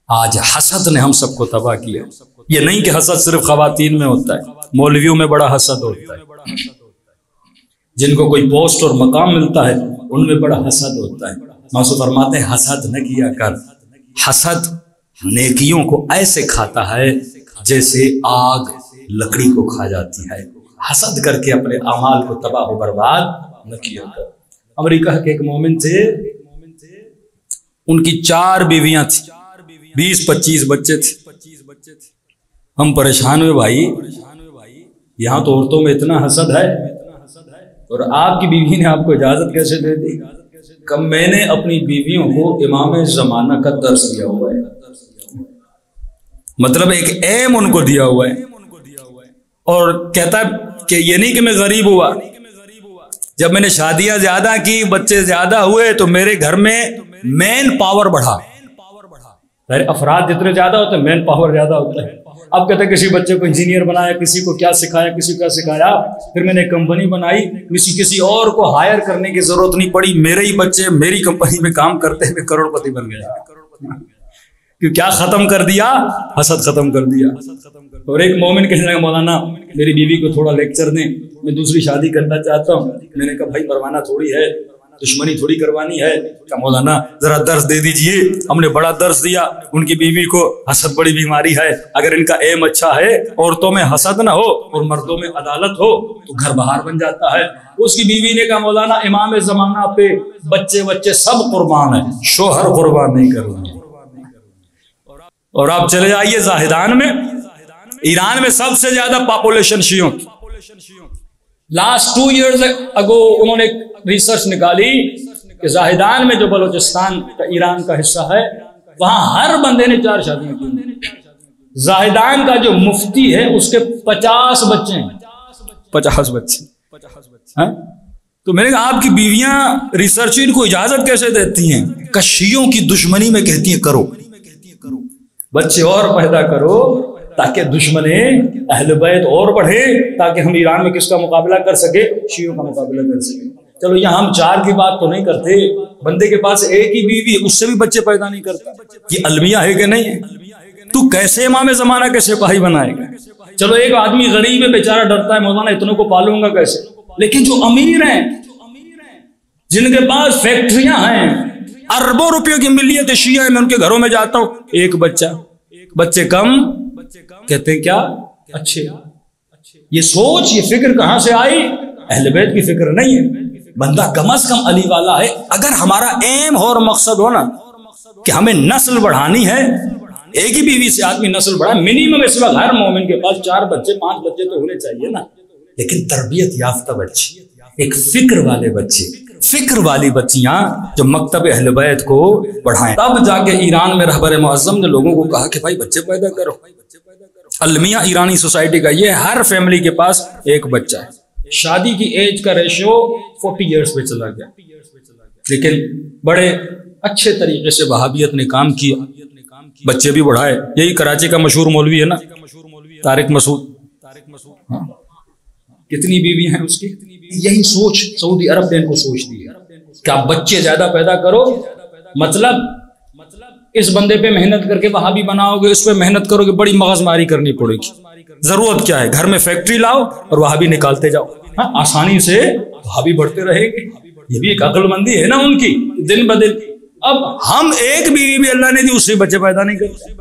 آج حسد نے ہم سب کو تباہ کیا. یہ نہیں کہ حسد صرف خواتین میں ہوتا ہے، مولویوں میں بڑا حسد ہوتا ہے، جن کو کوئی پوسٹ اور مقام ملتا ہے ان میں بڑا حسد ہوتا ہے. موسیٰ فرماتے ہیں حسد نہ کیا کر. حسد نیکیوں کو ایسے کھاتا ہے جیسے آگ لکڑی کو کھا جاتی ہے. حسد کر کے اپنے اعمال کو تباہ و برباد نہ کیا کر. امریکہ کے ایک مومن تھے، ان کی 4 بیویاں تھیں، 20-25 بچے تھے. ہم پریشان ہوئے، بھائی یہاں تو عورتوں میں اتنا حسد ہے اور آپ کی بیوی نے آپ کو اجازت کیسے دے دی؟ کب میں نے اپنی بیویوں کو امام زمانہ کا درس دیا ہوا ہے، مطلب ایک ایم ان کو دیا ہوا ہے. اور کہتا ہے کہ یہ نہیں کہ میں غریب ہوا، جب میں نے شادیاں زیادہ کی، بچے زیادہ ہوئے تو میرے گھر میں مین پاور بڑھا. افراد جتنے زیادہ ہوتے ہیں مین پاور زیادہ ہوتا ہے. اب کہتے ہیں کسی بچے کو انجینئر بنایا، کسی کو کیا سکھایا، کسی کو کیا سکھایا. پھر میں نے کمپنی بنائی، کسی اور کو ہائر کرنے کی ضرورت نہیں پڑی، میرے ہی بچے میری کمپنی میں کام کرتے ہوئے کروڑ پتی بن گئے. کیوں کیا ختم کر دیا؟ حسد ختم کر دیا. اور ایک مومن کہنے لگا مولانا میری بیوی کو تھوڑا لیکچر دیں، میں دوسری شادی کرنا چاہتا ہوں. میں نے کہا بھائی مروانا تھوڑی ہے، دشمنی تھوڑی کروانی ہے. کہ مولانا ذرا درس دے دیجئے. ہم نے بڑا درس دیا. ان کی بیوی کو حسد بڑی بیماری ہے، اگر ان کا ایم اچھا ہے، عورتوں میں حسد نہ ہو اور مردوں میں عدالت ہو تو گھر بہار بن جاتا ہے. اس کی بیوی نے کہا مولانا امام زمانہ پہ بچے سب قربان ہیں، شوہر قربان نہیں کر رہے. اور آپ چلے جائیے زاہدان میں، ایران میں سب سے زیادہ پاپولیشن شیعوں کی. لاسٹ 2 ایئرز اگو انہوں نے ریسرچ نکالی کہ زاہدان میں جو بلوچستان کا ایران کا حصہ ہے وہاں ہر بندے نے 4 شادیاں کی. زاہدان کا جو مفتی ہے اس کے 50 بچے ہیں، 50 بچے. تو میں نے کہا آپ کی بیویاں ریسرچ ان کو اجازت کیسے دیتی ہیں؟ کہ شیعوں کی دشمنی میں کہتی ہیں کرو، بچے اور پیدا کرو تاکہ دشمنیں اہل بیت اور بڑھے، تاکہ ہم ایران میں کس کا مقابلہ کر سکے؟ شیعوں کا مقابلہ کر سکے. چلو یہاں ہم 4 کی بات تو نہیں کرتے، بندے کے پاس ایک ہی بیوی اس سے بھی بچے پیدا نہیں کرتا. یہ المیہ ہے کہ نہیں ہے؟ تو کیسے امام زمانہ کے سپاہی بنائے گا؟ چلو ایک آدمی غریب ہے بیچارہ ڈرتا ہے مولانا اتنوں کو پالوں گا کیسے؟ لیکن جو امیر ہیں، جن کے پاس فیکٹریاں ہیں، اربوں روپیوں کی ملیت شیعہ ہیں، میں ان کے گھروں میں جاتا ہوں، ایک بچے کم کہتے ہیں کیا اچھے. یہ سوچ یہ فکر کہاں سے آئی؟ اہل بیت کی فکر نہیں ہے. بندہ کم از کم علی والا ہے. اگر ہمارا ایم اور مقصد ہو نا کہ ہمیں نسل بڑھانی ہے، ایک ہی بیوی سے آدمی نسل بڑھا، منیمم اس وقت ہر مومن کے پاس 4 بچے 5 بچے تو ہونے چاہیے نا. لیکن تربیت یافتہ بچے، ایک فکر والے بچے، فکر والی بچیاں جو مکتب اہل بیت کو پڑھائیں. تب جا کے ایران میں رہبر معظم نے لوگوں کو کہا کہ بھائی بچے پیدا کرو. المیہ ایرانی سوسائٹی کا یہ ہر فیملی کے پاس ایک بچہ ہے. شادی کی ایج کا ریشو 40 ایئرز پہ چلا گیا. لیکن بڑے اچھے طریقے سے وہابیت نے کام کیا، بچے بھی بڑھائے. یہی کراچی کا مشہور مولوی ہے نا طارق مسعود، کتنی بیوی ہیں اس کی. یہی سوچ سعودی عرب نے ان کو سوچ دی ہے کہ آپ بچے زیادہ پیدا کرو، مطلب اس بندے پہ محنت کر کے وہابی بناؤ گے، اس پہ محنت کرو گے، بڑی مغز ماری کرنی پڑے گی. ضرورت کیا ہے؟ گھر میں فیکٹری لاؤ اور وہابی نکالتے جاؤ. آسانی سے وہابی بڑھتے رہے گے. یہ بھی ایک عقل مندی ہے نا ان کی دن بدن. اب ہم ایک بیوی بھی اللہ نے دی، اس سے بچے پیدا نہیں کرتے.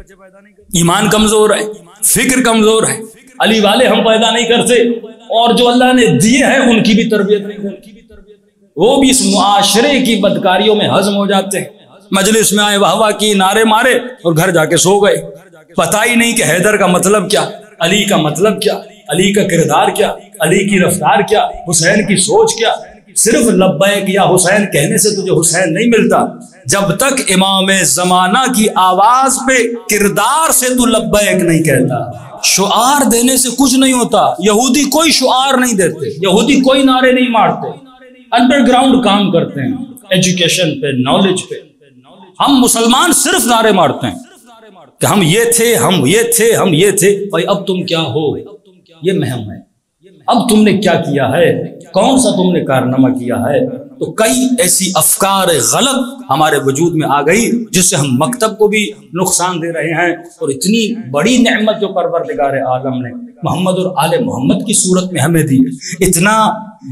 ایمان کمزور ہے، فکر کمزور ہے، علی والے ہم پیدا نہیں کرتے، اور جو اللہ نے دیے ہیں ان کی بھی تربیت نہیں کرتے. وہ بھی اس معاشرے کی بدکاریوں میں ہضم ہو جاتے ہیں. مجلس میں آئے، واہ واہ کی، نعرے مارے اور گھر جا کے سو گئے. پتہ ہی نہیں کہ حیدر کا مطلب کیا، علی کا مطلب کیا، علی کا کردار کیا، علی کی رفتار کیا، حسین کی سوچ کیا. صرف لبیک یا حسین کہنے سے تجھے حسین نہیں ملتا. جب تک امام زمانہ کی آواز پہ کردار سے تو لبیک نہیں کہتا. شعار دینے سے کچھ نہیں ہوتا. یہودی کوئی شعار نہیں دیتے، یہودی کوئی نعرے نہیں مارتے، انڈر گراؤنڈ کام کرتے ہیں ایجوکیشن پہ، نالج پہ. ہم مسلمان صرف نعرے مارتے ہیں کہ ہم یہ تھے، ہم یہ تھے، ہم یہ تھے. بھائی اب تم کیا ہو یہ مہم ہے. اب تم نے کیا کیا ہے، کون سا تم نے کارنامہ کیا ہے. تو کئی ایسی افکار غلط ہمارے وجود میں آ گئی جس سے ہم مکتب کو بھی نقصان دے رہے ہیں، اور اتنی بڑی نعمت جو پروردگار عالم نے محمد اور آل محمد کی صورت میں ہمیں دی، اتنا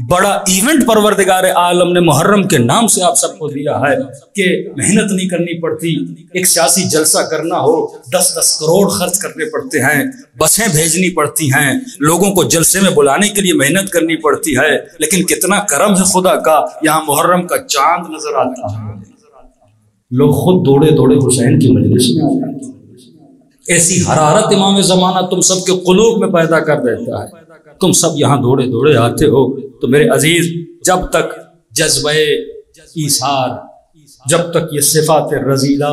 بڑا ایونٹ پروردگار عالم نے محرم کے نام سے آپ سب کو دیا ہے کہ محنت نہیں کرنی پڑتی، ایک سیاسی جلسہ کرنا ہو 10-10 کروڑ خرچ کرنے پڑتے ہیں، بسیں بھیجنی پڑتی ہیں، لوگوں کو جلسے میں بلانے کے لیے محنت کرنی پڑتی ہے، لیکن کتنا کرم ہے خدا کا، یہاں محرم کا چاند نظر آتا ہے، لوگ خود دوڑے دوڑے حسین کی مجلس میں آتے ہیں۔ ایسی حرارت امام زمانہ تم سب کے قلوب میں پیدا کر دیتا ہے، تم سب یہاں دوڑے دوڑے آتے ہو۔ تو میرے عزیز، جب تک جذبہ ایثار، جب تک یہ صفات رذیلہ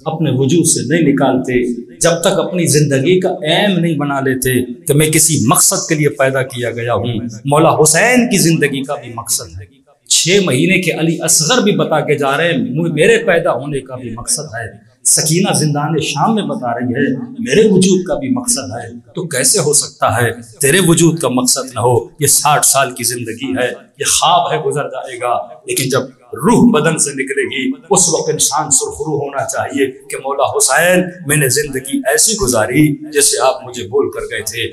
اپنے وجود سے نہیں نکالتے، جب تک اپنی زندگی کا ایم نہیں بنا لیتے کہ میں کسی مقصد کے لیے پیدا کیا گیا ہوں، مولا حسین کی زندگی کا بھی مقصد ہے، 6 مہینے کے علی اصغر بھی بتا کے جا رہے ہیں میرے پیدا ہونے کا بھی مقصد ہے، سکینہ زندان شام میں بتا رہی ہے میرے وجود کا بھی مقصد ہے، تو کیسے ہو سکتا ہے تیرے وجود کا مقصد نہ ہو؟ یہ 60 سال کی زندگی ہے، یہ خواب ہے، گزر جائے گا، لیکن جب روح بدن سے نکلے گی اس وقت انسان سرخرو ہونا چاہیے کہ مولا حسین میں نے زندگی ایسی گزاری جیسے آپ مجھے بول کر گئے تھے۔